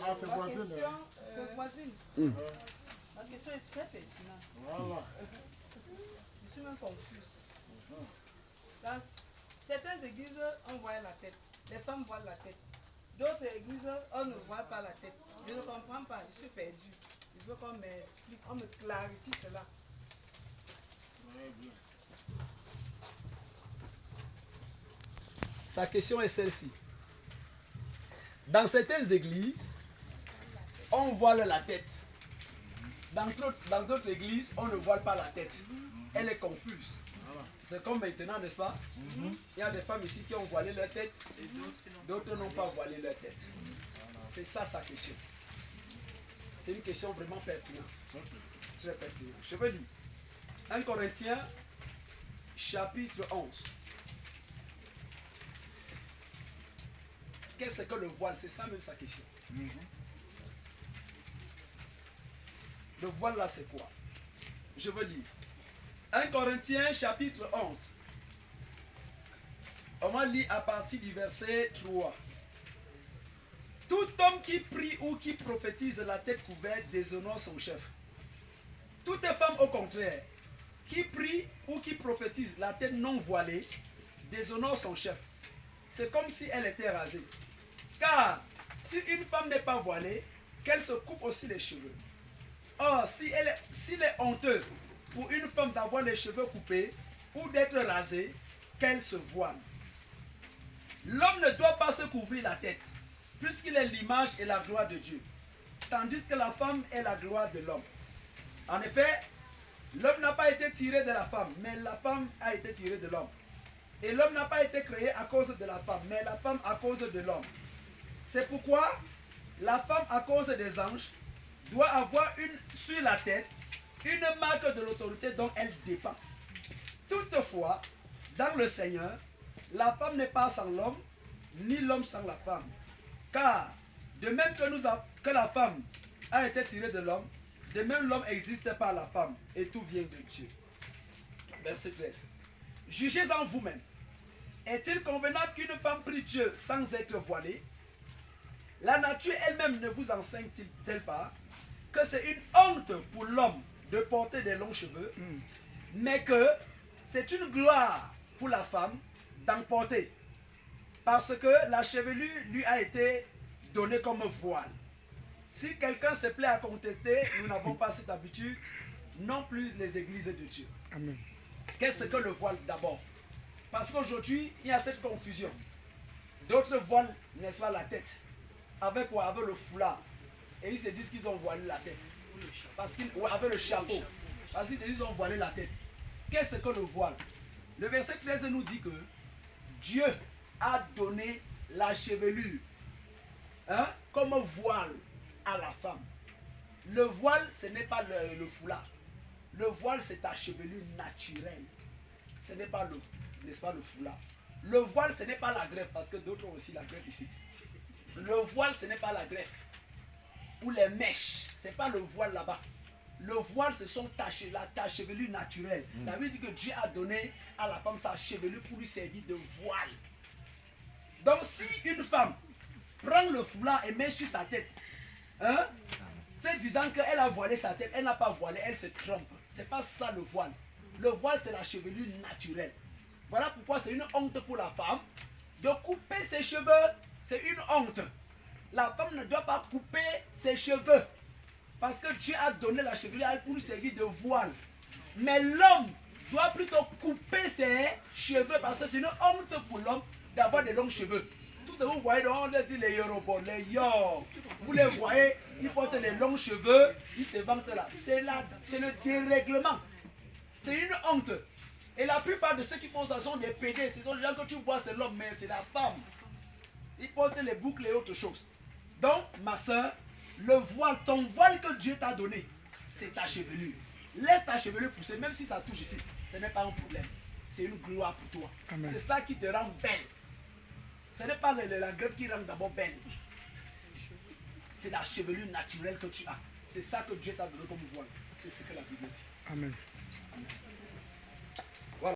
Ah, c'est voisine. C'est voisine. La question est très pertinente. Voilà. Je suis même confuse. Dans certaines églises, on voit la tête. Les femmes voient la tête. D'autres églises, on ne voit pas la tête. Je ne comprends pas, je suis perdu. Je veux qu'on m'explique, on me clarifie cela. Sa question est celle-ci. Dans certaines églises, on voile la tête. Dans d'autres églises, on ne voile pas la tête. Elle est confuse. C'est comme maintenant, n'est-ce pas? Il y a des femmes ici qui ont voilé leur tête et d'autres n'ont pas voilé leur tête. C'est ça sa question. C'est une question vraiment pertinente. Très pertinente. Je veux lire 1 Corinthiens chapitre 11. Qu'est-ce que le voile? C'est ça même sa question. Le voile là c'est quoi? Je veux lire 1 Corinthiens chapitre 11. On va lire à partir du verset 3. Tout homme qui prie ou qui prophétise la tête couverte déshonore son chef. Toute femme au contraire qui prie ou qui prophétise la tête non voilée déshonore son chef. C'est comme si elle était rasée. Car si une femme n'est pas voilée, qu'elle se coupe aussi les cheveux. Or, s'il est honteux pour une femme d'avoir les cheveux coupés ou d'être rasée, qu'elle se voile. L'homme ne doit pas se couvrir la tête, puisqu'il est l'image et la gloire de Dieu, tandis que la femme est la gloire de l'homme. En effet, l'homme n'a pas été tiré de la femme, mais la femme a été tirée de l'homme. Et l'homme n'a pas été créé à cause de la femme, mais la femme à cause de l'homme. C'est pourquoi la femme à cause des anges doit avoir sur la tête une marque de l'autorité dont elle dépend. Toutefois, dans le Seigneur, la femme n'est pas sans l'homme, ni l'homme sans la femme. Car, de même que la femme a été tirée de l'homme, de même l'homme existe par la femme, et tout vient de Dieu. Verset 13. Jugez en vous-même. Est-il convenable qu'une femme prie Dieu sans être voilée? La nature elle-même ne vous enseigne-t-elle pas que c'est une honte pour l'homme de porter des longs cheveux, mais que c'est une gloire pour la femme d'en porter, parce que la chevelure lui a été donnée comme voile. Si quelqu'un se plaît à contester, nous n'avons pas cette habitude, non plus les églises de Dieu. Amen. Qu'est-ce que le voile d'abord? Parce qu'aujourd'hui, il y a cette confusion. D'autres voilent, n'est-ce pas, la tête. Avec quoi? Avec le foulard. Et ils se disent qu'ils ont voilé la tête. Avec le chapeau. Parce qu'ils disent qu'ils ont voilé la tête. Qu'est-ce que le voile? Le verset 13 nous dit que Dieu a donné la chevelure comme voile à la femme. Le voile, ce n'est pas le foulard. Le voile, c'est ta chevelure naturelle. Ce n'est pas n'est-ce pas, le foulard. Le voile, ce n'est pas la greffe, parce que d'autres ont aussi la greffe ici. Le voile, ce n'est pas la greffe. Ou les mèches, ce n'est pas le voile là-bas. Le voile, ce sont ta chevelure naturelle. La Bible dit que Dieu a donné à la femme sa chevelure pour lui servir de voile. Donc si une femme prend le foulard et met sur sa tête, c'est disant qu'elle a voilé sa tête, elle n'a pas voilé, elle se trompe. C'est pas ça le voile. Le voile, c'est la chevelure naturelle. Voilà pourquoi c'est une honte pour la femme de couper ses cheveux. C'est une honte. La femme ne doit pas couper ses cheveux. Parce que Dieu a donné la chevelure pour lui servir de voile. Mais l'homme doit plutôt couper ses cheveux parce que c'est une honte pour l'homme d'avoir des longs cheveux. Tout ce que vous voyez, on dit les Yorobos, les Yor. Vous les voyez, ils portent les longs cheveux, ils se vantent là. C'est le dérèglement. C'est une honte. Et la plupart de ceux qui font ça sont des pédés. Ce sont les gens que tu vois, c'est l'homme, mais c'est la femme. Ils portent les boucles et autres choses. Donc, ma soeur, le voile, ton voile que Dieu t'a donné, c'est ta chevelure. Laisse ta chevelure pousser, même si ça touche ici. Ce n'est pas un problème. C'est une gloire pour toi. C'est ça qui te rend belle. Ce n'est pas la greffe qui rend d'abord belle. C'est la chevelure naturelle que tu as. C'est ça que Dieu t'a donné comme voile. C'est ce que la Bible dit. Amen. Amen.